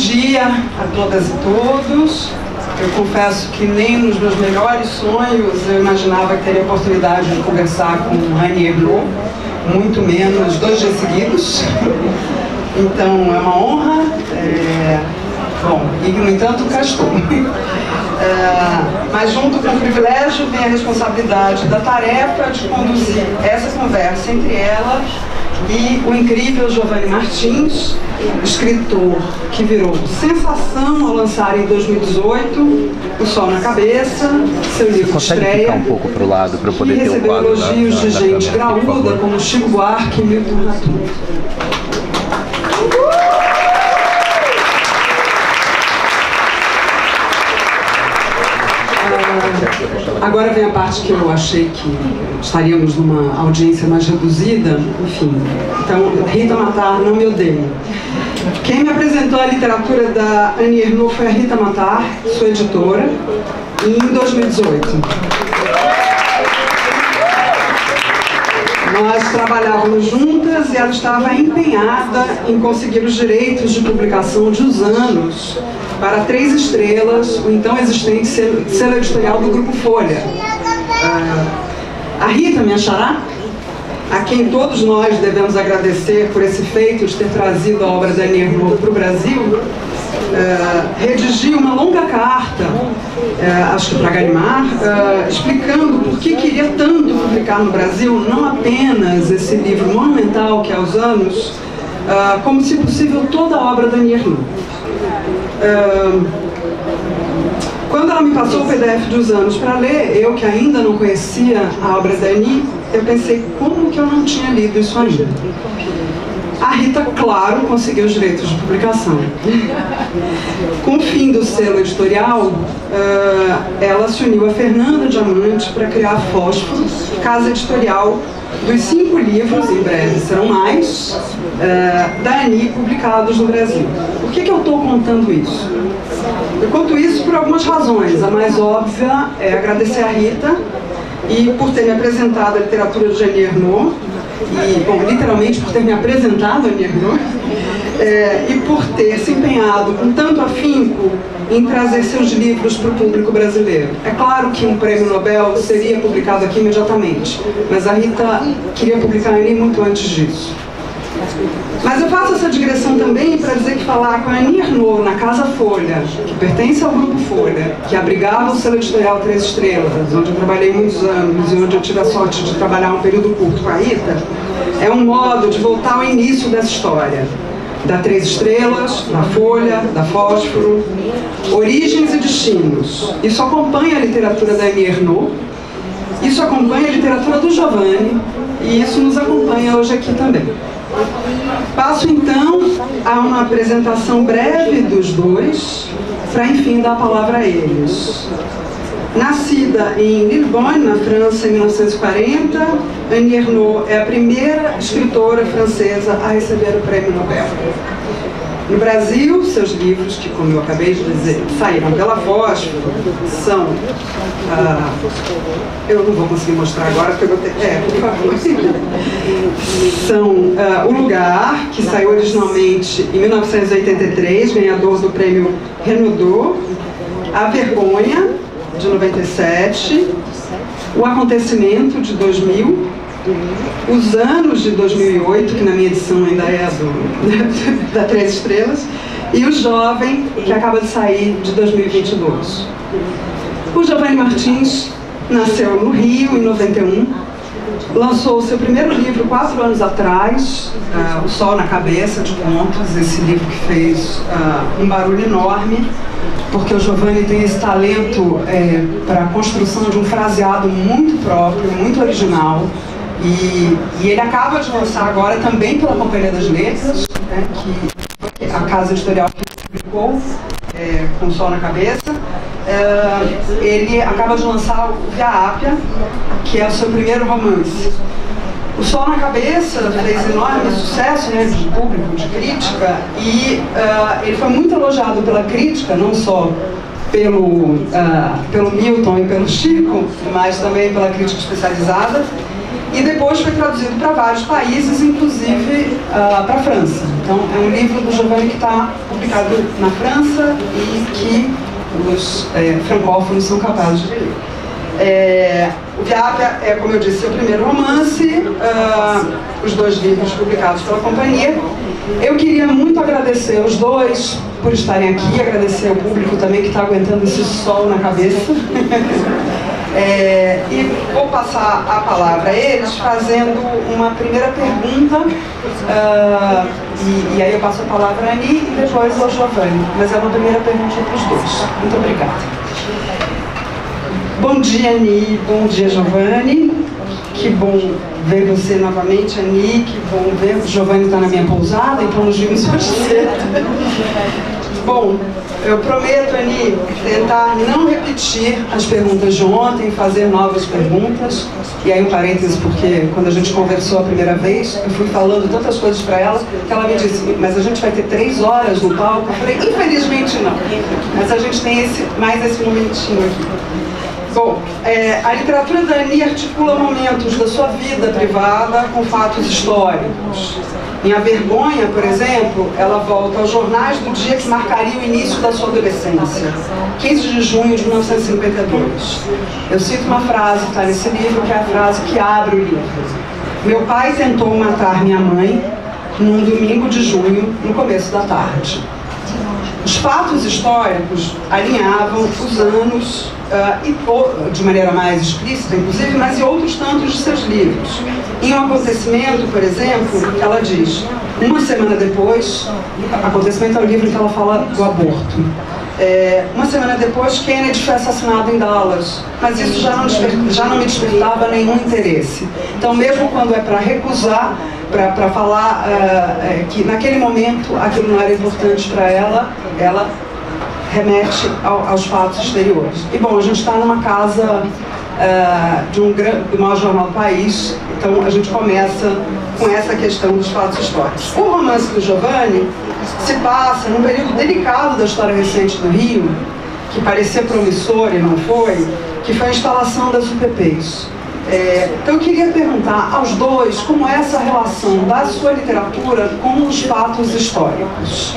dia a todas e todos. Eu confesso que nem nos meus melhores sonhos eu imaginava que teria a oportunidade de conversar com Annie Ernaux, muito menos 2 dias seguidos. Então é uma honra. Bom, e no entanto cá estou. Mas junto com o privilégio vem a responsabilidade da tarefa de conduzir essa conversa entre ela e o incrível Giovanni Martins, escritor que virou sensação ao lançar em 2018 O Sol na Cabeça, seu livro de estreia, ficar um pouco pro lado para eu poder que ter o recebeu quadro elogios de gente câmera, graúda como Chico Buarque e Milton Ratum. Agora vem a parte que eu achei que estaríamos numa audiência mais reduzida, enfim. Então, Rita Matar, não me odeie. Quem me apresentou a literatura da Annie Ernaux foi a Rita Matar, sua editora, em 2018. Nós trabalhávamos juntas e ela estava empenhada em conseguir os direitos de publicação de Os Anos para 3 Estrelas, o então existente selo editorial do Grupo Folha. A Rita, minha xará, a quem todos nós devemos agradecer por esse feito de ter trazido a obra da Annie Ernaux para o Brasil, redigiu uma longa carta, acho que para Gallimard, explicando por que queria tanto publicar no Brasil não apenas esse livro monumental que é Os Anos, como, se possível, toda a obra da Annie Ernaux. Quando ela me passou o PDF dos Anos para ler, eu que ainda não conhecia a obra da Annie, eu pensei, como que eu não tinha lido isso ainda? A Rita, claro, conseguiu os direitos de publicação. Com o fim do selo editorial, ela se uniu a Fernanda Diamante para criar a Fósforo, casa editorial dos 5 livros, em breve serão mais, da Annie publicados no Brasil. Por que eu estou contando isso? Eu conto isso por algumas razões. A mais óbvia é agradecer a Rita e por ter me apresentado a literatura de Annie Ernaux, e, bom, literalmente por ter me apresentado a Annie Ernaux, e por ter se empenhado com tanto afinco em trazer seus livros para o público brasileiro. É claro que um prêmio Nobel seria publicado aqui imediatamente, mas a Rita queria publicar ele muito antes disso. Mas eu faço essa digressão também para dizer que falar com a Annie Ernaux na Casa Folha, que pertence ao Grupo Folha, que abrigava o selo editorial 3 Estrelas, onde eu trabalhei muitos anos e onde eu tive a sorte de trabalhar um período curto com a Rita, é um modo de voltar ao início dessa história. Da 3 Estrelas, da Folha, da Fósforo, origens e destinos. Isso acompanha a literatura da Annie Ernaux, isso acompanha a literatura do Giovanni, e isso nos acompanha hoje aqui também. Passo então a uma apresentação breve dos dois, para enfim dar a palavra a eles. Nascida em Lillebonne, na França, em 1940, Annie Ernaux é a primeira escritora francesa a receber o Prêmio Nobel. No Brasil, seus livros, que, como eu acabei de dizer, saíram pela Fósforo, são... eu não vou conseguir mostrar agora, porque eu vou ter... por favor. São O Lugar, que saiu originalmente em 1983, ganhador do Prêmio Renaudot, A Vergonha, de 97, O Acontecimento, de 2000, Os Anos, de 2008, que na minha edição ainda é da 3 Estrelas, e O Jovem, que acaba de sair, de 2022. O Giovanni Martins nasceu no Rio, em 91, lançou o seu primeiro livro 4 anos atrás, O Sol na Cabeça, de contos, esse livro que fez um barulho enorme, porque o Giovanni tem esse talento para a construção de um fraseado muito próprio, muito original, e ele acaba de lançar agora também pela Companhia das Letras, que a casa editorial que publicou, com O Sol na Cabeça. Ele acaba de lançar o Via Ápia, que é o seu primeiro romance. O Sol na Cabeça fez enorme sucesso, de público, de crítica, e ele foi muito elogiado pela crítica, não só pelo Milton e pelo Chico, mas também pela crítica especializada. e depois foi traduzido para vários países, inclusive para a França. Então é um livro do Giovanni que está publicado na França e que os francófonos são capazes de ler. O Via Appia é, como eu disse, o primeiro romance, os 2 livros publicados pela companhia. Eu queria muito agradecer os dois por estarem aqui, agradecer ao público também que está aguentando esse sol na cabeça. E vou passar a palavra a eles fazendo uma primeira pergunta, e aí eu passo a palavra a Ani e depois ao Giovanni, mas é uma primeira pergunta para os dois. Muito obrigada. Bom dia, Ani, bom dia, Giovanni. Que bom ver você novamente, Ani, que bom ver. O Giovanni está na minha pousada, então nos vimos hoje cedo. Bom, eu prometo, Ani, tentar não repetir as perguntas de ontem, fazer novas perguntas. E aí um parênteses, porque quando a gente conversou a primeira vez, eu fui falando tantas coisas para ela, que ela me disse, mas a gente vai ter 3 horas no palco? Eu falei, infelizmente não, mas a gente tem mais esse momentinho aqui. Bom, a literatura da Ani articula momentos da sua vida privada com fatos históricos. Em A Vergonha, por exemplo, ela volta aos jornais do dia que marcaria o início da sua adolescência, 15 de junho de 1952. Eu cito uma frase que está nesse livro, que é a frase que abre o livro. Meu pai tentou matar minha mãe num domingo de junho, no começo da tarde. Os fatos históricos alinhavam os anos, de maneira mais explícita, inclusive, mas em outros tantos de seus livros. Em Um Acontecimento, por exemplo, ela diz, uma semana depois, Acontecimento é o livro em que ela fala do aborto. Uma semana depois, Kennedy foi assassinado em Dallas, mas isso já não me despertava nenhum interesse. Então, mesmo quando é para recusar, para falar que naquele momento aquilo não era importante para ela, ela remete aos fatos exteriores. E bom, a gente está numa casa do maior jornal do país, então a gente começa com essa questão dos fatos históricos. O romance do Giovanni se passa num período delicado da história recente do Rio, que parecia promissor e não foi, que foi a instalação das UPPs. Então eu queria perguntar aos dois como é essa relação da sua literatura com os fatos históricos.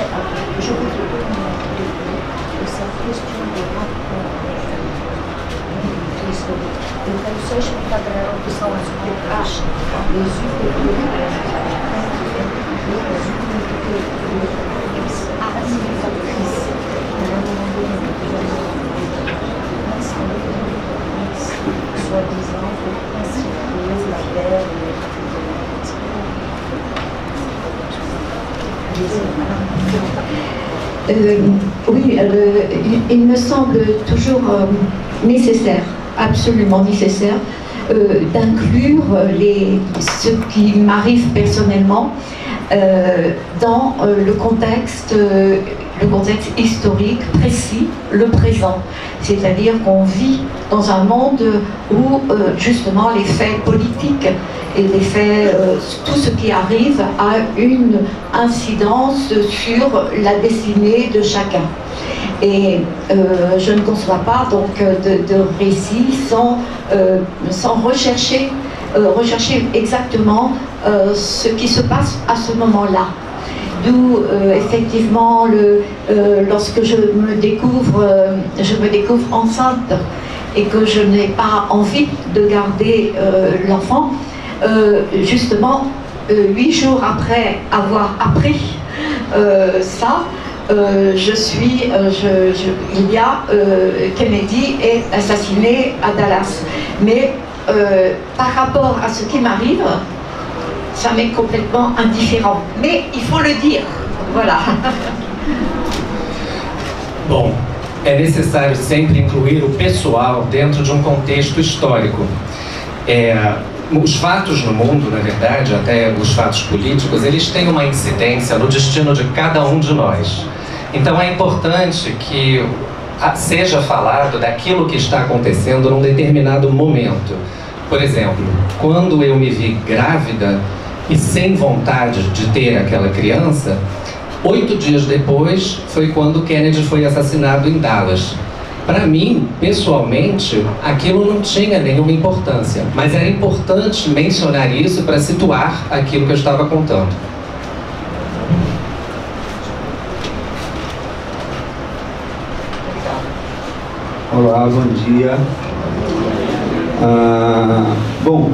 Oui, il me semble toujours nécessaire, absolument nécessaire, d'inclure ce qui m'arrive personnellement dans le contexte historique précis, le présent. C'est-à-dire qu'on vit dans un monde où justement les faits politiques et les faits, tout ce qui arrive a une incidence sur la destinée de chacun. Et je ne conçois pas donc de récit sans rechercher exactement ce qui se passe à ce moment-là. D'où effectivement lorsque je me découvre enceinte et que je n'ai pas envie de garder l'enfant, justement 8 jours après avoir appris ça, Kennedy est assassiné à Dallas. Mais par rapport à ce qui m'arrive, ça m'est complètement indifférent. Mais il faut le dire, voilà. Bom, é necessário sempre incluir o pessoal dentro de um contexto histórico. Os fatos no mundo, na verdade, até os fatos políticos, eles têm uma incidência no destino de cada um de nós. Então é importante que seja falado daquilo que está acontecendo num determinado momento. Por exemplo, quando eu me vi grávida e sem vontade de ter aquela criança, 8 dias depois foi quando Kennedy foi assassinado em Dallas. Para mim, pessoalmente, aquilo não tinha nenhuma importância, mas era importante mencionar isso para situar aquilo que eu estava contando. Olá, bom dia. Bom,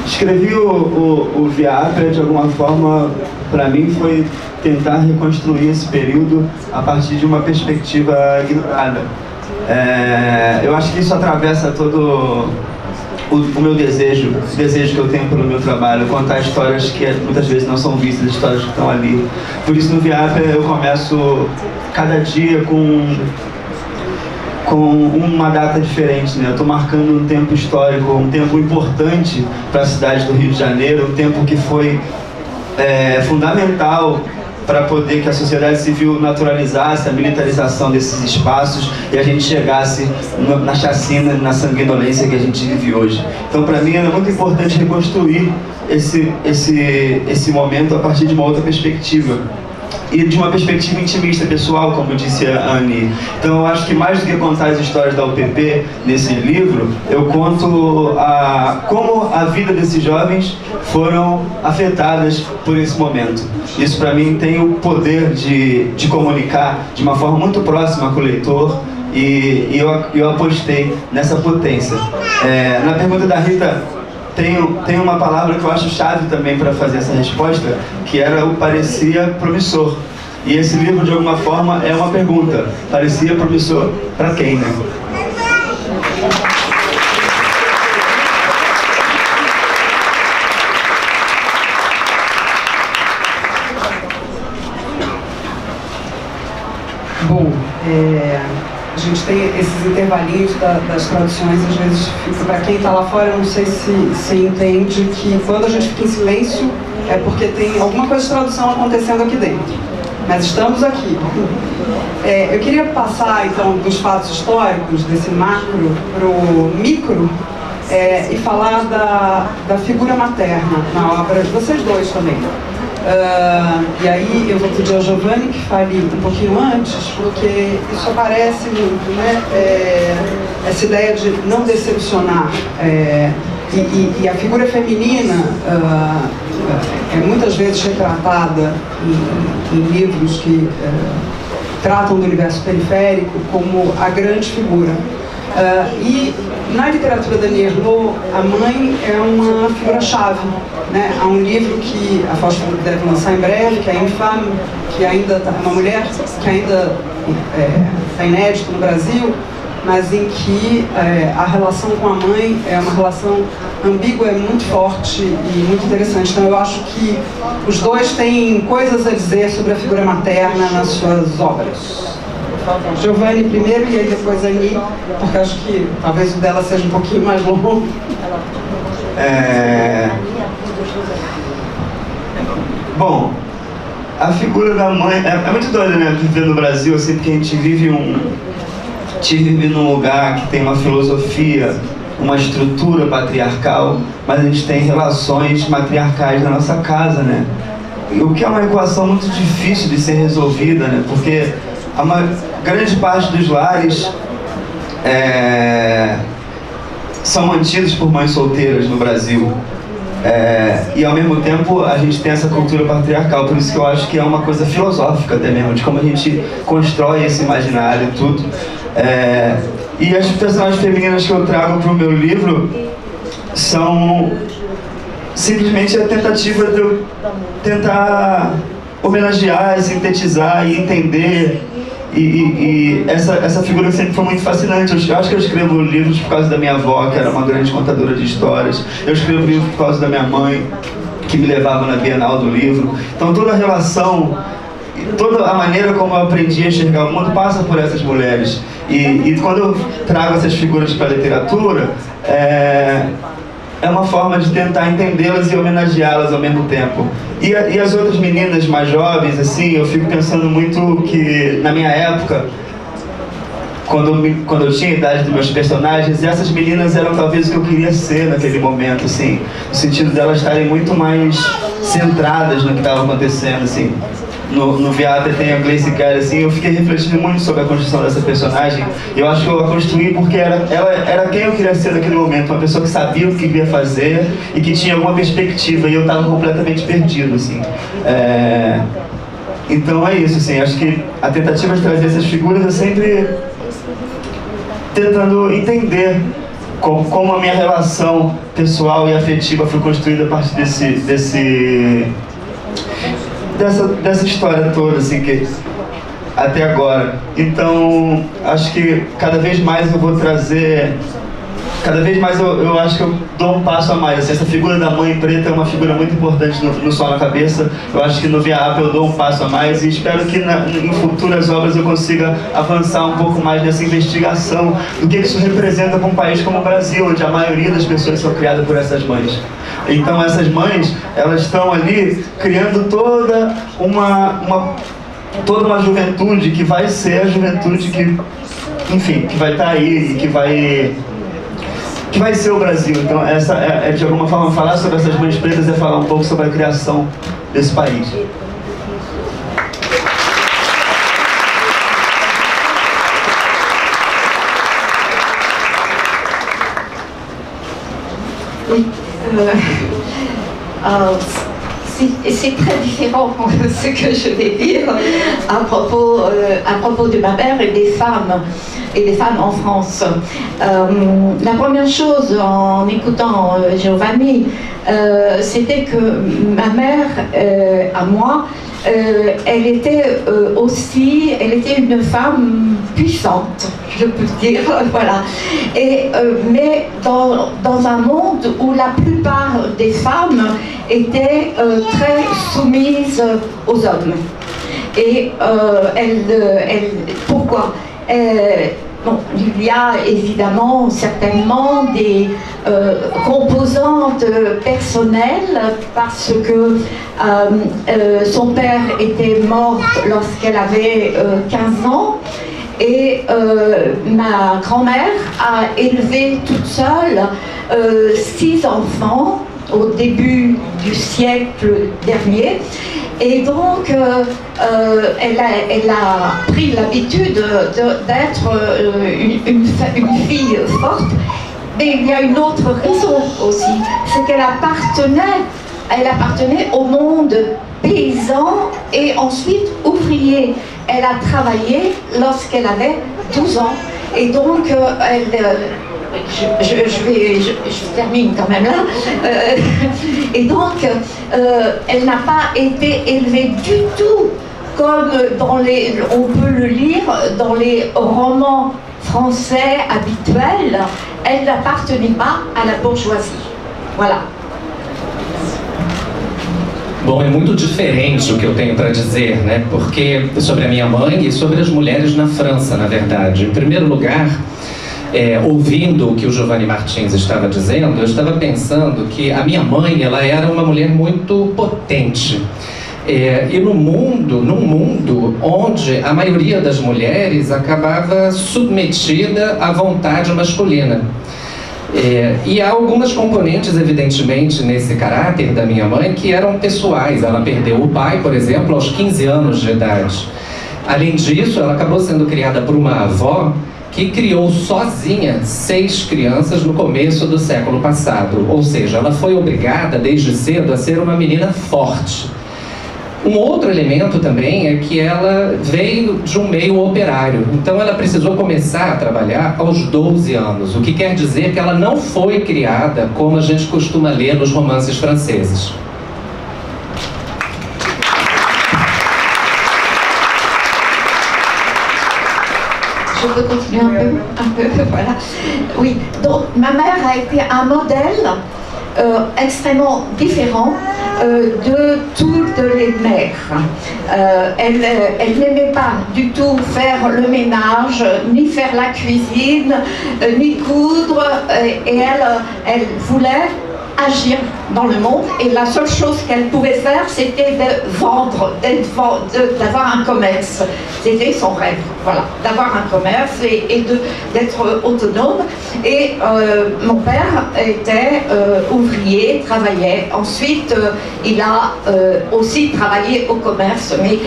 escrevi o Via Appia de alguma forma, para mim foi tentar reconstruir esse período a partir de uma perspectiva ignorada. Eu acho que isso atravessa todo o meu desejo, o desejo que eu tenho pelo meu trabalho, contar histórias que muitas vezes não são vistas, histórias que estão ali. Por isso no Via Appia eu começo cada dia com uma data diferente, né? Eu estou marcando um tempo histórico, um tempo importante para a cidade do Rio de Janeiro, um tempo que foi fundamental para poder que a sociedade civil naturalizasse a militarização desses espaços e a gente chegasse na chacina, na sanguinolência que a gente vive hoje. Então, para mim, é muito importante reconstruir esse momento a partir de uma outra perspectiva. E de uma perspectiva intimista, pessoal, como disse a Anne. Então eu acho que mais do que contar as histórias da UPP nesse livro, eu conto como a vida desses jovens foram afetadas por esse momento. Isso para mim tem o poder de comunicar de uma forma muito próxima com o leitor, e eu apostei nessa potência. Na pergunta da Rita, tem uma palavra que eu acho chave também para fazer essa resposta, que era o parecia promissor. E esse livro, de alguma forma, é uma pergunta. Parecia promissor para quem, né? Bom, a gente tem esses intervalinhos das traduções, às vezes, para quem está lá fora, eu não sei se entende que quando a gente fica em silêncio é porque tem alguma coisa de tradução acontecendo aqui dentro. Mas estamos aqui. Eu queria passar, então, dos fatos históricos, desse macro para o micro, e falar da figura materna na obra de vocês dois também. E aí eu vou pedir ao Giovanni que fale um pouquinho antes, porque isso aparece muito, né? Essa ideia de não decepcionar. E a figura feminina é muitas vezes retratada em livros que tratam do universo periférico como a grande figura. E na literatura da Annie Ernaux, a mãe é uma figura-chave, né? Há um livro que a Fausto deve lançar em breve, que é Infame, que ainda é uma mulher que ainda está inédito no Brasil, mas em que a relação com a mãe é uma relação ambígua, é muito forte e muito interessante. Então eu acho que os dois têm coisas a dizer sobre a figura materna nas suas obras. Giovanni primeiro e aí depois a Annie, porque acho que talvez o dela seja um pouquinho mais longo. Bom, a figura da mãe é muito doida, né? Viver no Brasil, assim, porque a gente vive num lugar que tem uma filosofia, uma estrutura patriarcal, mas a gente tem relações matriarcais na nossa casa, né? O que é uma equação muito difícil de ser resolvida, né? Porque grande parte dos lares são mantidos por mães solteiras no Brasil. E ao mesmo tempo a gente tem essa cultura patriarcal, por isso que eu acho que é uma coisa filosófica até mesmo, de como a gente constrói esse imaginário e tudo. E as personagens femininas que eu trago para o meu livro são simplesmente a tentativa de eu tentar homenagear, sintetizar e entender. E essa figura sempre foi muito fascinante. Eu acho que eu escrevo livros por causa da minha avó, que era uma grande contadora de histórias. Eu escrevo livros por causa da minha mãe, que me levava na Bienal do Livro. Então toda a relação, toda a maneira como eu aprendi a enxergar o mundo passa por essas mulheres. E quando eu trago essas figuras para a literatura, é uma forma de tentar entendê-las e homenageá-las ao mesmo tempo. E as outras meninas mais jovens, assim, eu fico pensando muito que, na minha época, quando eu tinha a idade dos meus personagens, essas meninas eram talvez o que eu queria ser naquele momento, assim, no sentido de elas estarem muito mais centradas no que estava acontecendo, assim. no Viata tem a Gleice Kelly, assim, eu fiquei refletindo muito sobre a construção dessa personagem. Eu acho que eu a construí porque ela era quem eu queria ser naquele momento, uma pessoa que sabia o que queria fazer e que tinha alguma perspectiva, e eu estava completamente perdido, assim. Então é isso, assim, acho que a tentativa de trazer essas figuras é sempre tentando entender como a minha relação pessoal e afetiva foi construída a partir dessa história toda, assim, que até agora. Então, acho que cada vez mais eu vou trazer... Cada vez mais eu acho que eu dou um passo a mais. Assim, essa figura da mãe preta é uma figura muito importante no Sol na Cabeça. Eu acho que no Via Apia eu dou um passo a mais e espero que em futuras obras eu consiga avançar um pouco mais nessa investigação do que isso representa para um país como o Brasil, onde a maioria das pessoas são criadas por essas mães. Então essas mães, elas estão ali criando toda uma juventude que vai ser a juventude que, enfim, que vai estar aí e que vai ser o Brasil. Então essa de alguma forma, falar sobre essas mães pretas é falar um pouco sobre a criação desse país. Oui, c'est très différent de ce que je vais dire à propos de ma mère et des femmes en France. La première chose en écoutant Giovanni, c'était que ma mère, à moi, elle était une femme puissante, je peux dire, voilà. Mais dans un monde où la plupart des femmes étaient très soumises aux hommes. Et pourquoi? Bon, il y a évidemment certainement des composantes personnelles parce que son père était mort lorsqu'elle avait 15 ans et ma grand-mère a élevé toute seule 6 enfants au début du siècle dernier. Et donc, elle a pris l'habitude d'être une fille forte. Mais il y a une autre raison aussi, c'est qu'elle appartenait au monde paysan et ensuite ouvrier. Elle a travaillé lorsqu'elle avait 12 ans. Et donc, je termine quand même là. Et donc, elle n'a pas été élevée du tout comme on peut le lire dans les romans français habituels. Elle n'appartenait pas à la bourgeoisie. Voilà. Bom, é muito diferente o que eu tenho para dizer, né? Porque sobre a minha mãe e sobre as mulheres na França, na verdade. Em primeiro lugar, ouvindo o que o Giovanni Martins estava dizendo, eu estava pensando que a minha mãe, ela era uma mulher muito potente. E num mundo onde a maioria das mulheres acabava submetida à vontade masculina. E há algumas componentes, evidentemente, nesse caráter da minha mãe que eram pessoais. Ela perdeu o pai, por exemplo, aos 15 anos de idade. Além disso, ela acabou sendo criada por uma avó que criou sozinha 6 crianças no começo do século passado. Ou seja, ela foi obrigada desde cedo a ser uma menina forte. Um outro elemento também é que ela veio de um meio operário, então ela precisou começar a trabalhar aos 12 anos, o que quer dizer que ela não foi criada como a gente costuma ler nos romances franceses. Je peux continuer un peu, voilà. Oui, donc ma mère a été un modèle extrêmement différent de toutes les mères. Elle n'aimait pas du tout faire le ménage, ni faire la cuisine, ni coudre, et elle voulait agir dans le monde, et la seule chose qu'elle pouvait faire, c'était de vendre, d'avoir un commerce. C'était son rêve, voilà, d'avoir un commerce et d'être autonome. Et mon père était ouvrier, travaillait. Ensuite, il a aussi travaillé au commerce, mais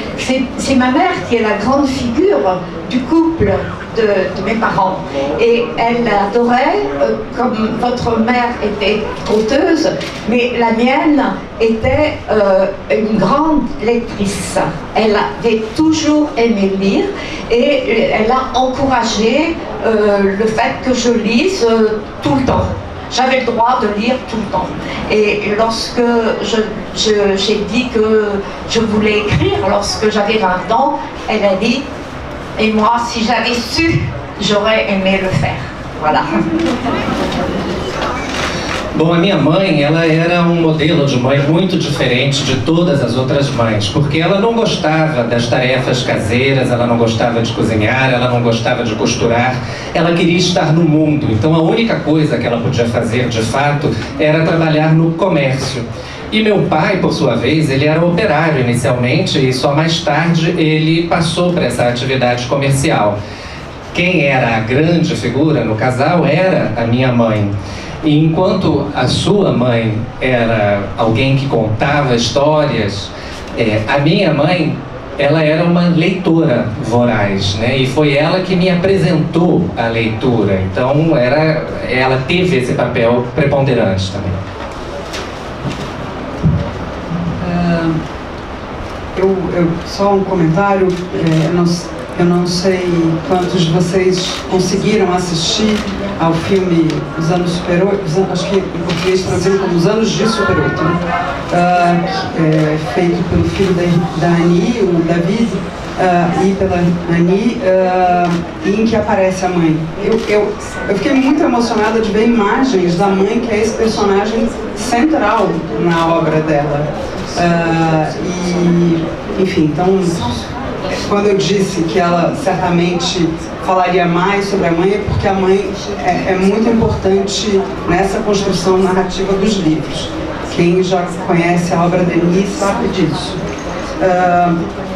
c'est ma mère qui est la grande figure du couple de mes parents. Et elle adorait, comme votre mère était auteuse, mais la mienne était une grande lectrice. Elle avait toujours aimé lire et elle a encouragé le fait que je lise tout le temps. J'avais le droit de lire tout le temps. Et lorsque j'ai dit que je voulais écrire, lorsque j'avais 20 ans, elle a dit: et moi, si j'avais su, j'aurais aimé le faire. Voilà. Bom, a minha mãe, ela era um modelo de mãe muito diferente de todas as outras mães, porque ela não gostava das tarefas caseiras, ela não gostava de cozinhar, ela não gostava de costurar, ela queria estar no mundo. Então a única coisa que ela podia fazer, de fato, era trabalhar no comércio. E meu pai, por sua vez, ele era operário inicialmente e só mais tarde ele passou para essa atividade comercial. Quem era a grande figura no casal era a minha mãe. E enquanto a sua mãe era alguém que contava histórias, a minha mãe, ela era uma leitora voraz, né? E foi ela que me apresentou a leitura. Então ela teve esse papel preponderante também. Só um comentário, eu não sei quantos de vocês conseguiram assistir ao filme Os Anos Super 8, acho que em português traduzido como Os Anos de Super 8, né? Feito pelo filho da Annie, o David, e pela Annie, em que aparece a mãe. Eu fiquei muito emocionada de ver imagens da mãe, que é esse personagem central na obra dela. Enfim, então, quando eu disse que ela certamente falaria mais sobre a mãe, é porque a mãe é muito importante nessa construção narrativa dos livros. Quem já conhece a obra da Annie sabe disso.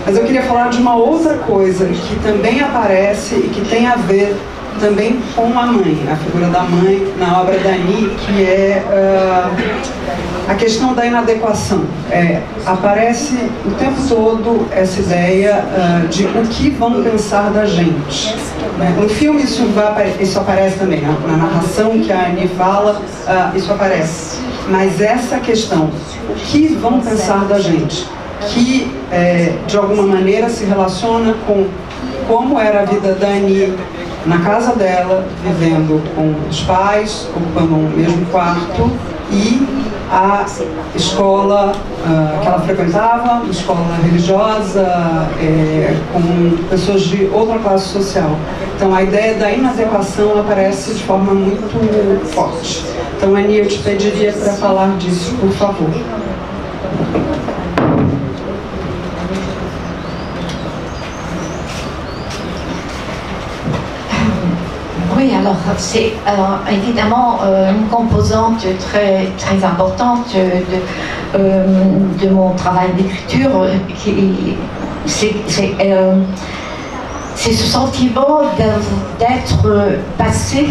Mas eu queria falar de uma outra coisa que também aparece e que tem a ver também com a mãe, a figura da mãe na obra da Annie, que é a questão da inadequação. Aparece o tempo todo essa ideia de o que vão pensar da gente. No filme isso aparece também, na narração que a Annie fala, isso aparece. Mas essa questão, o que vão pensar da gente, que de alguma maneira se relaciona com como era a vida da Annie na casa dela, vivendo com os pais, ocupando o mesmo quarto, e a escola que ela frequentava, uma escola religiosa, com pessoas de outra classe social. Então a ideia da inadequação aparece de forma muito forte. Então, Annie, eu te pediria para falar disso, por favor. Oui, alors c'est évidemment une composante très, très importante de mon travail d'écriture. C'est ce sentiment d'être passé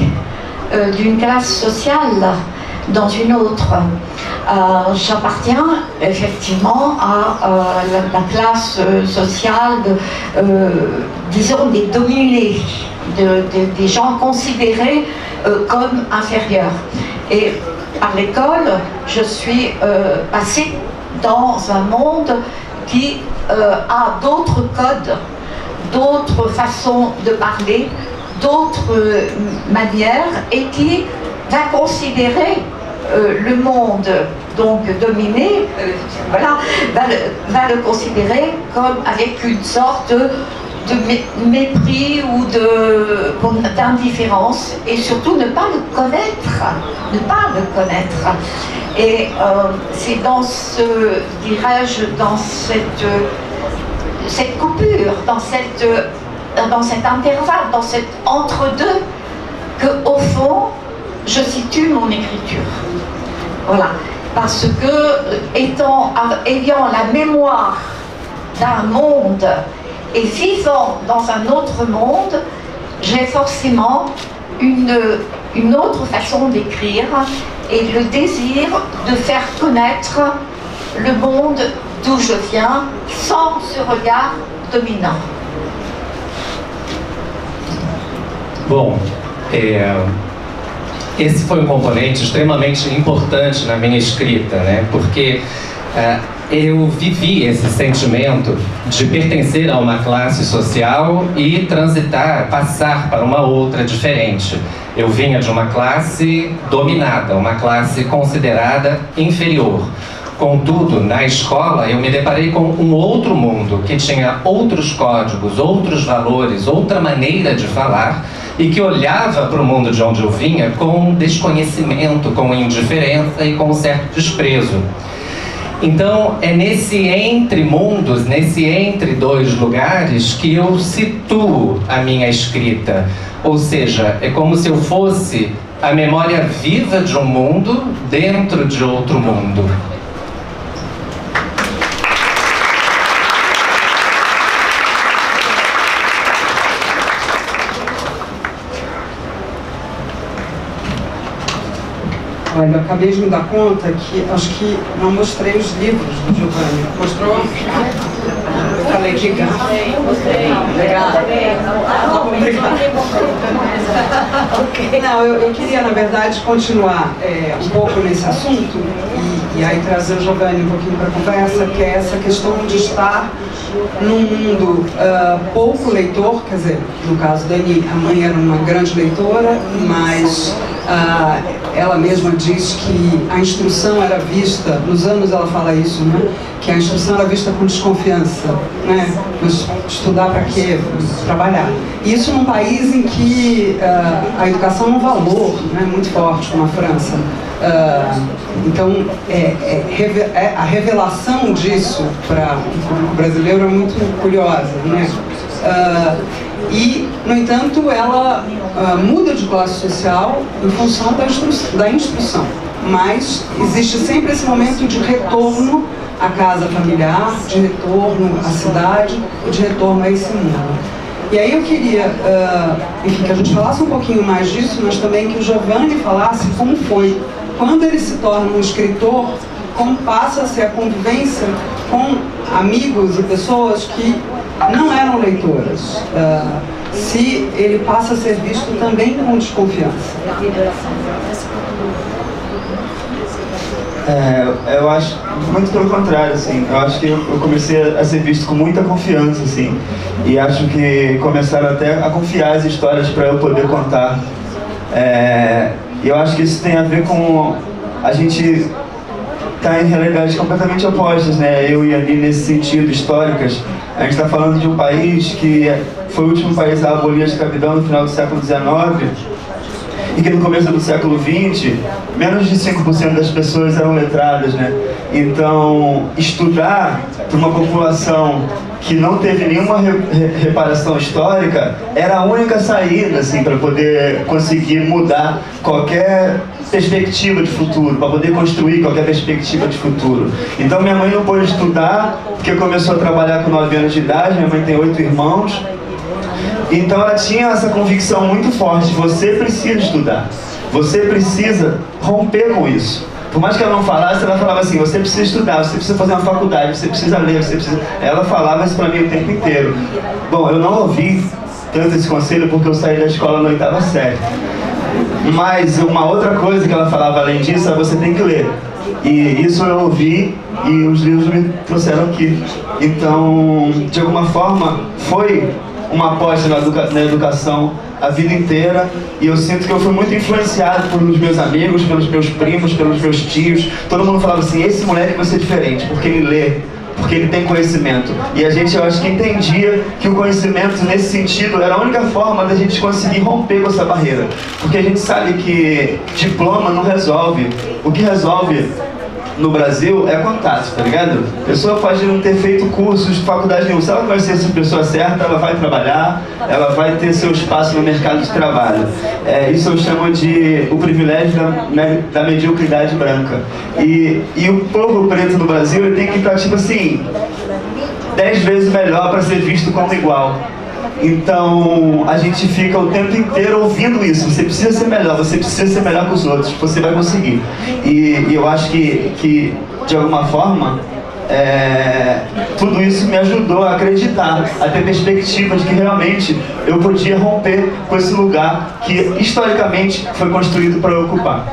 d'une classe sociale dans une autre. J'appartiens effectivement à la classe sociale, disons, des dominés, des gens considérés comme inférieurs. Et par l'école, je suis passée dans un monde qui a d'autres codes, d'autres façons de parler, d'autres manières, et qui va considérer le monde donc dominé, voilà, va le considérer comme avec une sorte de mépris ou d'indifférence, et surtout ne pas le connaître, Et c'est dans dirais-je, dans cette coupure, dans cet intervalle, dans cet entre-deux, qu'au fond, je situe mon écriture. Voilà. Parce que, ayant la mémoire d'un monde et vivant dans un autre monde, j'ai forcément une autre façon d'écrire et le désir de faire connaître le monde d'où je viens sans ce regard dominant. Bom, esse foi um componente extremamente importante na minha escrita, né? Porque eu vivi esse sentimento de pertencer a uma classe social e passar para uma outra diferente. Eu vinha de uma classe dominada, uma classe considerada inferior. Contudo, na escola eu me deparei com um outro mundo que tinha outros códigos, outros valores, outra maneira de falar e que olhava para o mundo de onde eu vinha com desconhecimento, com indiferença e com um certo desprezo. Então, é nesse entre mundos, nesse entre dois lugares que eu situo a minha escrita. Ou seja, é como se eu fosse a memória viva de um mundo dentro de outro mundo. Olha, eu acabei de me dar conta que acho que não mostrei os livros do Giovanni. Mostrou? Eu falei, diga. Mostrei. Obrigada. Não, eu queria, na verdade, continuar um pouco nesse assunto e aí trazer o Giovanni um pouquinho para a conversa, que é essa questão de estar num mundo pouco leitor, quer dizer, no caso da Dani, a mãe era uma grande leitora, mas ela mesma diz que a instrução era vista, nos anos ela fala isso, né? Que a instrução era vista com desconfiança, né? Mas estudar para quê? Trabalhar. Isso num país em que a educação é um valor, né, muito forte, como a França. Então, a revelação disso para o público brasileiro é muito curiosa, né? E, no entanto, ela muda de classe social em função da instrução. Mas existe sempre esse momento de retorno à casa familiar, de retorno à cidade, de retorno a esse mundo. E aí eu queria, enfim, que a gente falasse um pouquinho mais disso, mas também que o Giovanni falasse como foi, quando ele se torna um escritor, como passa a ser a convivência com amigos e pessoas que não eram leitoras. Se ele passa a ser visto também com desconfiança. Eu acho muito pelo contrário, assim. Eu acho que eu comecei a ser visto com muita confiança, assim. E acho que começaram até a confiar as histórias para eu poder contar. E eu acho que isso tem a ver com a gente tá em realidades completamente opostas, né? Eu e a Aline, nesse sentido, históricas. A gente está falando de um país que foi o último país a abolir a escravidão no final do século XIX e que no começo do século XX, menos de 5% das pessoas eram letradas, né? Então, estudar para uma população que não teve nenhuma reparação histórica era a única saída, assim, para poder conseguir mudar qualquer perspectiva de futuro, para poder construir qualquer perspectiva de futuro. Então minha mãe não pôde estudar, porque começou a trabalhar com 9 anos de idade, minha mãe tem 8 irmãos. Então ela tinha essa convicção muito forte, você precisa estudar, você precisa romper com isso. Por mais que ela não falasse, ela falava assim, você precisa estudar, você precisa fazer uma faculdade, você precisa ler, você precisa... Ela falava isso pra mim o tempo inteiro. Bom, eu não ouvi tanto esse conselho porque eu saí da escola na 8ª série. Mas uma outra coisa que ela falava além disso é você tem que ler. E isso eu ouvi e os livros me trouxeram aqui. Então, de alguma forma, foi uma aposta na educação a vida inteira, e eu sinto que eu fui muito influenciado pelos meus amigos, pelos meus primos, pelos meus tios. Todo mundo falava assim, esse moleque vai ser diferente, porque ele lê, porque ele tem conhecimento. E a gente, eu acho que entendia que o conhecimento, nesse sentido, era a única forma da gente conseguir romper com essa barreira. Porque a gente sabe que diploma não resolve. O que resolve no Brasil é contato, tá ligado? A pessoa pode não ter feito cursos de faculdade nenhuma. Se ela conhecer essa pessoa certa, ela vai trabalhar, ela vai ter seu espaço no mercado de trabalho. Isso eu chamo de o privilégio da mediocridade branca. E o povo preto no Brasil, ele tem que estar, tipo assim, 10 vezes melhor para ser visto como igual. Então, a gente fica o tempo inteiro ouvindo isso. Você precisa ser melhor, você precisa ser melhor que os outros, você vai conseguir. E eu acho que de alguma forma, tudo isso me ajudou a acreditar, a ter perspectiva de que realmente eu podia romper com esse lugar que historicamente foi construído para eu ocupar.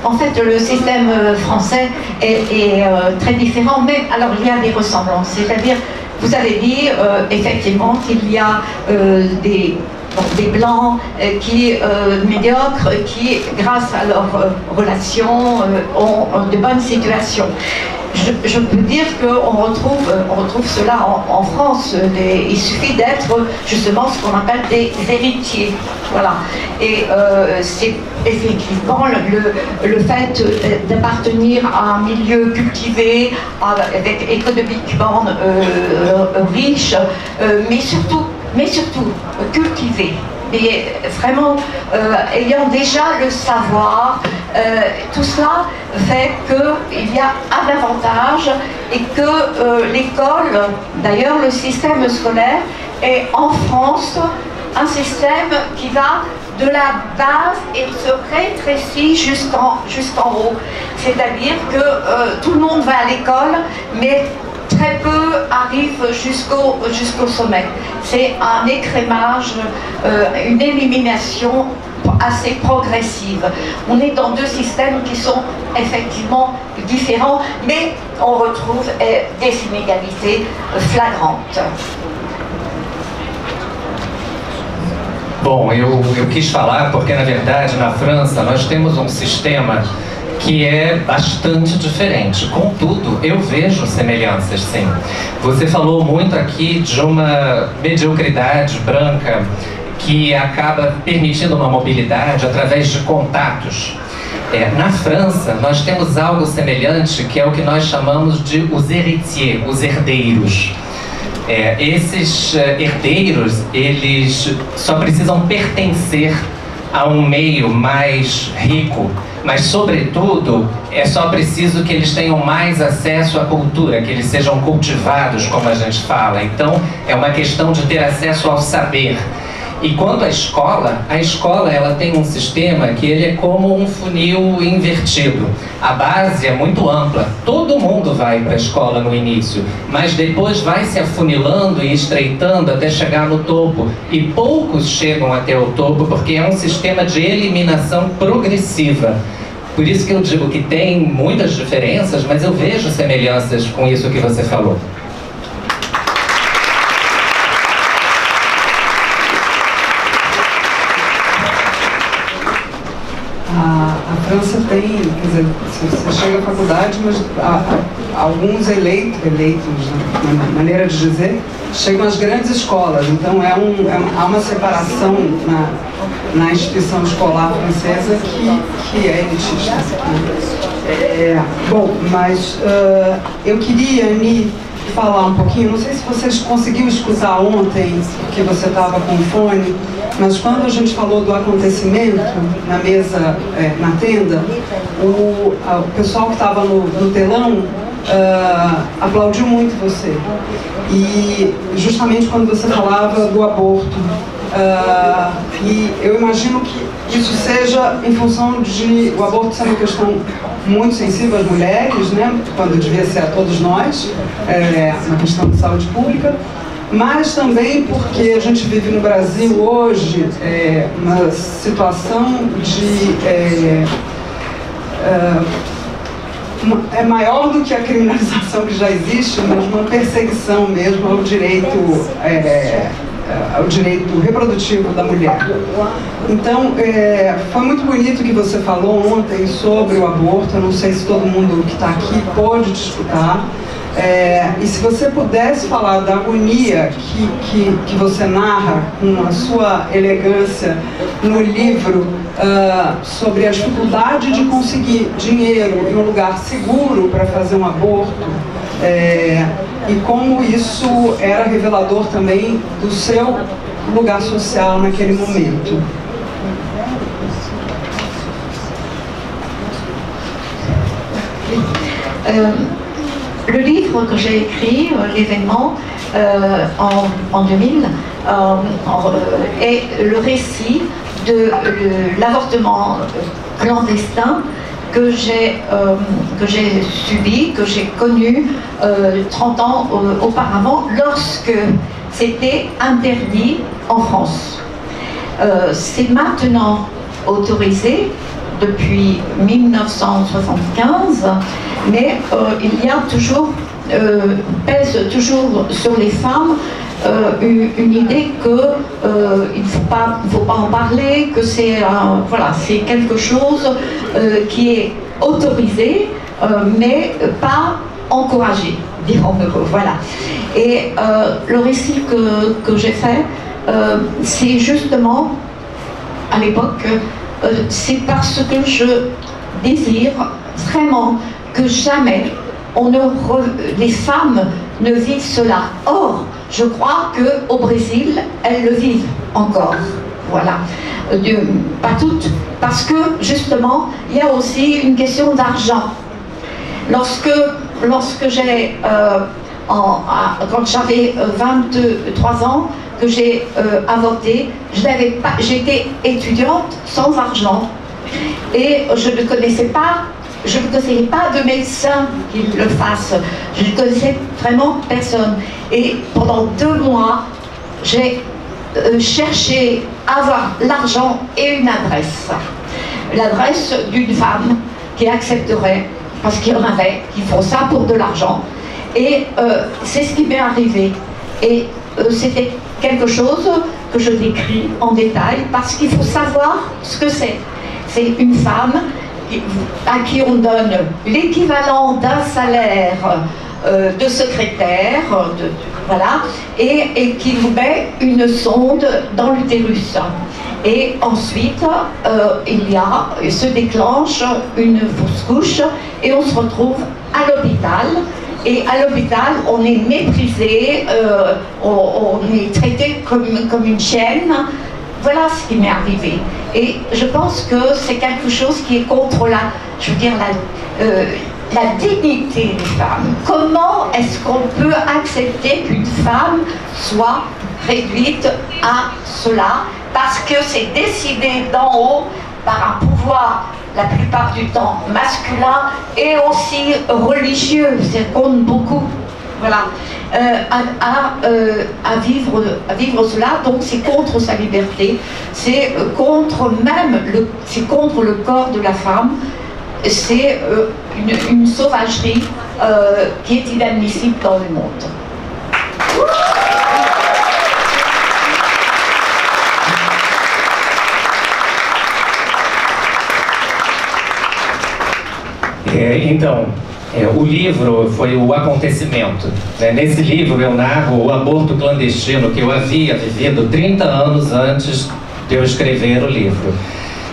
En fait, le système français est très différent, mais alors il y a des ressemblances. C'est-à-dire, vous avez dit effectivement qu'il y a des blancs médiocres qui, grâce à leurs relations, ont de bonnes situations. Je peux dire qu'on retrouve cela en France. Il suffit d'être justement ce qu'on appelle des héritiers. Voilà. Et c'est effectivement le fait d'appartenir à un milieu cultivé, avec économiquement riche, mais surtout cultivé. Mais vraiment, ayant déjà le savoir, tout cela fait qu'il y a un avantage et que l'école, d'ailleurs le système scolaire, est en France un système qui va de la base et se rétrécit jusqu'en haut. C'est-à-dire que tout le monde va à l'école, mais très peu arrivent jusqu'au sommet. C'est un écrémage, une élimination assez progressive. On est dans deux systèmes qui sont effectivement différents, mais on retrouve des inégalités flagrantes. Bom, eu quis falar porque, na verdade, na França nós temos um sistema que é bastante diferente. Contudo, eu vejo semelhanças, sim. Você falou muito aqui de uma mediocridade branca que acaba permitindo uma mobilidade através de contatos. Na França, nós temos algo semelhante, que é o que nós chamamos de os héritiers, os herdeiros. Esses herdeiros, eles só precisam pertencer a um meio mais rico, mas, sobretudo, é só preciso que eles tenham mais acesso à cultura, que eles sejam cultivados, como a gente fala. Então, é uma questão de ter acesso ao saber. E quanto à escola, ela tem um sistema que ele é como um funil invertido. A base é muito ampla, todo mundo vai para a escola no início, mas depois vai se afunilando e estreitando até chegar no topo. E poucos chegam até o topo porque é um sistema de eliminação progressiva. Por isso que eu digo que tem muitas diferenças, mas eu vejo semelhanças com isso que você falou. A França tem, quer dizer, você chega à faculdade, mas alguns eleitos, na maneira de dizer, chegam às grandes escolas. Então há uma separação na instituição escolar francesa que é elitista. Né? Bom, mas eu queria, Ani, falar um pouquinho, não sei se você conseguiu escutar ontem, porque você estava com fone, mas quando a gente falou do acontecimento na mesa, na tenda, o pessoal que estava no telão aplaudiu muito você. E justamente quando você falava do aborto. E eu imagino que isso seja em função de o aborto ser uma questão muito sensível às mulheres, né? Quando devia ser a todos nós, uma questão de saúde pública, mas também porque a gente vive no Brasil hoje uma situação de é maior do que a criminalização que já existe, mas uma perseguição mesmo ao direito o direito reprodutivo da mulher. Então, foi muito bonito que você falou ontem sobre o aborto. Eu não sei se todo mundo que está aqui pôde te escutar. E se você pudesse falar da agonia que você narra com a sua elegância no livro, sobre a dificuldade de conseguir dinheiro em um lugar seguro para fazer um aborto, e como isso era revelador também do seu lugar social naquele momento. Le livre que j'ai écrit, l'événement, en 2000, est le récit de l'avortement clandestin que j'ai subi, que j'ai connu 30 ans auparavant, lorsque c'était interdit en France. C'est maintenant autorisé depuis 1975, mais il y a toujours, pèse toujours sur les femmes une idée qu'il ne faut pas en parler, que c'est voilà, c'est quelque chose qui est autorisé, mais pas encouragé, dirons-nous. Voilà. Et le récit que j'ai fait, c'est justement, à l'époque, c'est parce que je désire vraiment que jamais les femmes ne vivent cela. Or, je crois qu'au Brésil, elles le vivent encore. Voilà. Pas toutes, parce que justement, il y a aussi une question d'argent. Lorsque j'ai, quand j'avais 23 ans, que j'ai avorté, j'étais étudiante sans argent et je ne connaissais pas de médecin qui le fasse. Je ne connaissais vraiment personne. Et pendant 2 mois, j'ai cherché à avoir l'argent et une adresse. L'adresse d'une femme qui accepterait, parce qu'il y en avait qui font ça pour de l'argent. Et c'est ce qui m'est arrivé. Et c'était quelque chose que je décris en détail parce qu'il faut savoir ce que c'est. C'est une femme à qui on donne l'équivalent d'un salaire de secrétaire, voilà, et qui vous met une sonde dans l'utérus. Et ensuite, il se déclenche une fausse couche et on se retrouve à l'hôpital. Et à l'hôpital, on est méprisé, on est traité comme une chienne. Voilà ce qui m'est arrivé. Et je pense que c'est quelque chose qui est contre la dignité des femmes. Comment est-ce qu'on peut accepter qu'une femme soit réduite à cela? Parce que c'est décidé d'en haut par un pouvoir la plupart du temps masculin et aussi religieux, ça compte beaucoup, voilà, à vivre cela. Donc c'est contre sa liberté, c'est contre le corps de la femme, c'est une sauvagerie qui est inadmissible dans le monde. Então, o livro foi o acontecimento. Nesse livro eu narro o aborto clandestino que eu havia vivido 30 anos antes de eu escrever o livro.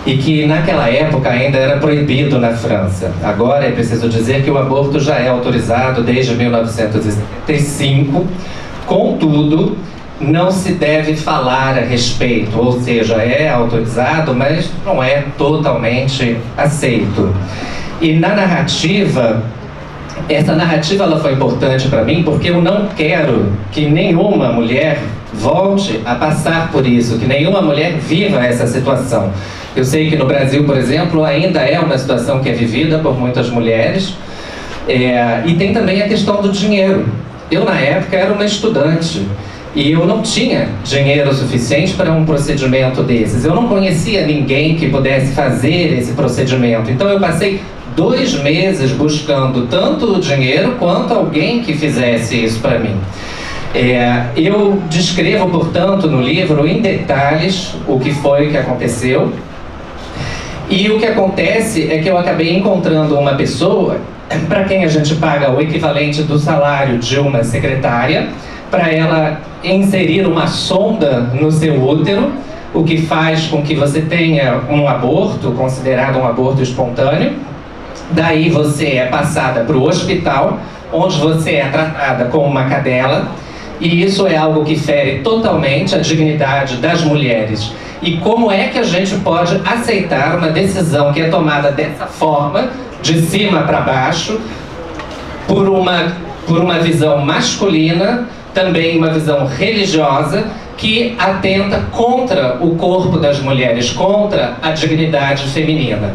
E que naquela época ainda era proibido na França. Agora é preciso dizer que o aborto já é autorizado desde 1975, contudo, não se deve falar a respeito, ou seja, é autorizado, mas não é totalmente aceito. E na narrativa, essa narrativa ela foi importante para mim porque eu não quero que nenhuma mulher volte a passar por isso, que nenhuma mulher viva essa situação. Eu sei que no Brasil, por exemplo, ainda é uma situação que é vivida por muitas mulheres, e tem também a questão do dinheiro. Eu, na época, era uma estudante e eu não tinha dinheiro suficiente para um procedimento desses. Eu não conhecia ninguém que pudesse fazer esse procedimento. Então eu passei 2 meses buscando tanto o dinheiro quanto alguém que fizesse isso para mim. Eu descrevo, portanto, no livro, em detalhes, o que foi que aconteceu. E o que acontece é que eu acabei encontrando uma pessoa para quem a gente paga o equivalente do salário de uma secretária, para ela inserir uma sonda no seu útero, o que faz com que você tenha um aborto, considerado um aborto espontâneo. Daí você é passada para o hospital, onde você é tratada como uma cadela, e isso é algo que fere totalmente a dignidade das mulheres. E como é que a gente pode aceitar uma decisão que é tomada dessa forma, de cima para baixo, por uma visão masculina, também uma visão religiosa, que atenta contra o corpo das mulheres, contra a dignidade feminina.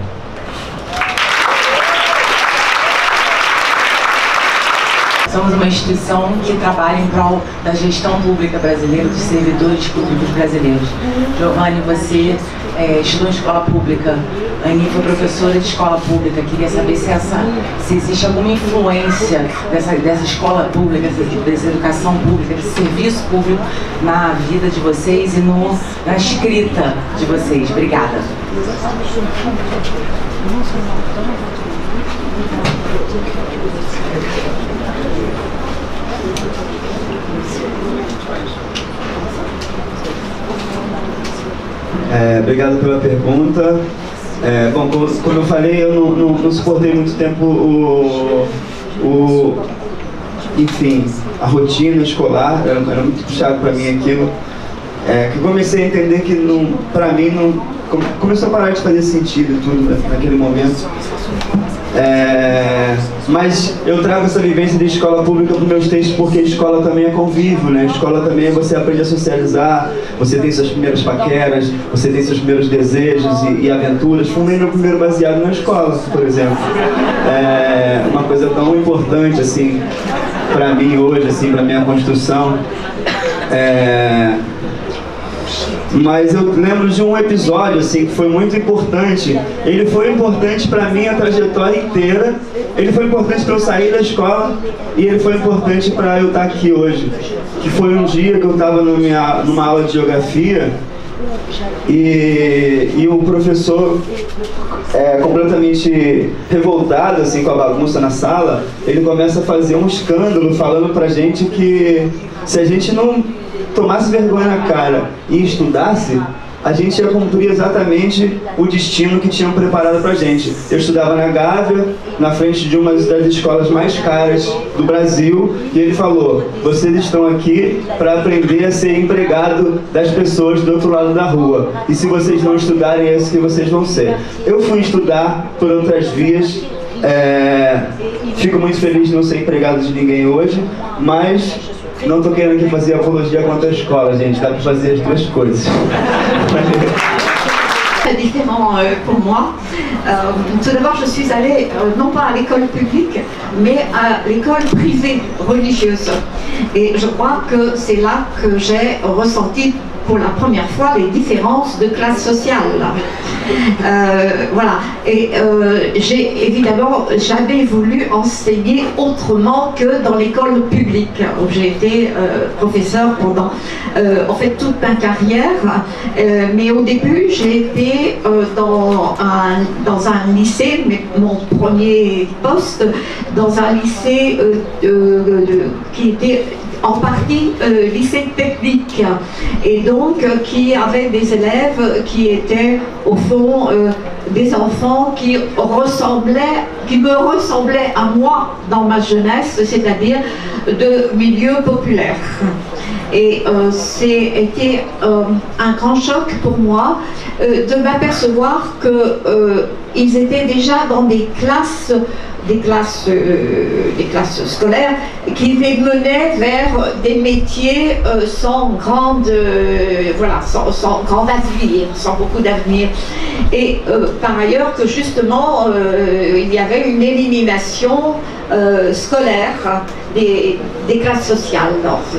Somos uma instituição que trabalha em prol da gestão pública brasileira, dos servidores públicos brasileiros. Giovanni, você estudou em escola pública, a Annie foi professora de escola pública. Queria saber se existe alguma influência dessa escola pública, dessa educação pública, desse serviço público na vida de vocês e na escrita de vocês. Obrigada. Obrigado pela pergunta. Bom, como eu falei, eu não suportei muito tempo enfim, a rotina escolar, era muito puxado para mim aquilo. Que eu comecei a entender que para mim começou a parar de fazer sentido tudo naquele momento. Mas eu trago essa vivência de escola pública para os meus textos, porque a escola também é convívio, né? A escola também é você aprende a socializar, você tem suas primeiras paqueras, você tem seus primeiros desejos e aventuras. Fumei meu primeiro baseado na escola, por exemplo. Uma coisa tão importante assim para mim hoje, assim, para minha construção. Mas eu lembro de um episódio assim que foi muito importante. Ele foi importante para mim a trajetória inteira. Ele foi importante para eu sair da escola e ele foi importante para eu estar aqui hoje. Que foi um dia que eu estava numa aula de geografia e o professor, completamente revoltado assim com a bagunça na sala, ele começa a fazer um escândalo falando pra gente que se a gente não tomasse vergonha na cara e estudasse, a gente ia cumprir exatamente o destino que tinham preparado pra gente. Eu estudava na Gávea, na frente de uma das escolas mais caras do Brasil, e ele falou: vocês estão aqui para aprender a ser empregado das pessoas do outro lado da rua, e se vocês não estudarem, é isso que vocês vão ser. Eu fui estudar por outras vias, fico muito feliz de não ser empregado de ninguém hoje, mas não estou querendo aqui fazer apologia contra a escola, gente, dá para fazer as duas coisas. Très différent pour moi. Tout d'abord, je suis allée non pas à l'école publique, mais à l'école privée religieuse. Et je crois que c'est là que j'ai ressenti pour la première fois les différences de classe sociale. Voilà. Et j'ai évidemment jamais voulu enseigner autrement que dans l'école publique, où j'ai été professeur pendant en fait toute ma carrière. Mais au début, j'ai été dans un lycée, mais mon premier poste, dans un lycée qui était en partie lycée technique, et donc qui avait des élèves qui étaient au fond des enfants qui me ressemblaient à moi dans ma jeunesse, c'est-à-dire de milieu populaire. Et c'était un grand choc pour moi de m'apercevoir qu'ils étaient déjà dans des classes scolaires qui les menaient vers des métiers sans grand avenir, sans beaucoup d'avenir. Et par ailleurs que justement il y avait une élimination scolaire des classes sociales,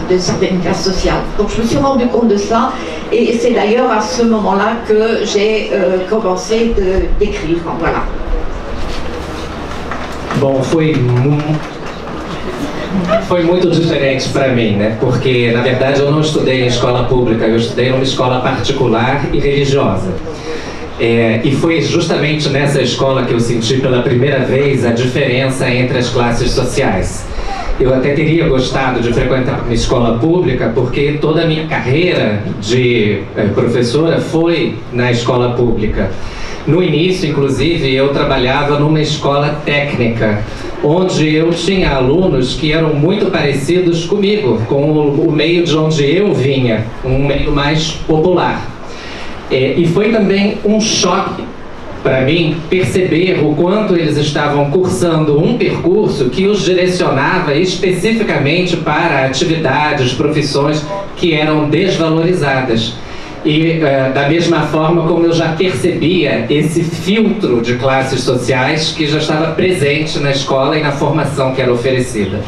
de certaines classes sociales. Donc je me suis rendu compte de ça, et c'est d'ailleurs à ce moment-là que j'ai commencé d'écrire. Voilà. Bom, foi foi muito diferente para mim, né? Porque, na verdade, eu não estudei em escola pública, eu estudei numa escola particular e religiosa. E foi justamente nessa escola que eu senti pela primeira vez a diferença entre as classes sociais. Eu até teria gostado de frequentar uma escola pública, porque toda a minha carreira de professora foi na escola pública. No início, inclusive, eu trabalhava numa escola técnica, onde eu tinha alunos que eram muito parecidos comigo, com o meio de onde eu vinha, um meio mais popular. E foi também um choque para mim perceber o quanto eles estavam cursando um percurso que os direcionava especificamente para atividades, profissões que eram desvalorizadas. E da mesma forma como eu já percebia esse filtro de classes sociais que já estava presente na escola e na formação que era oferecida.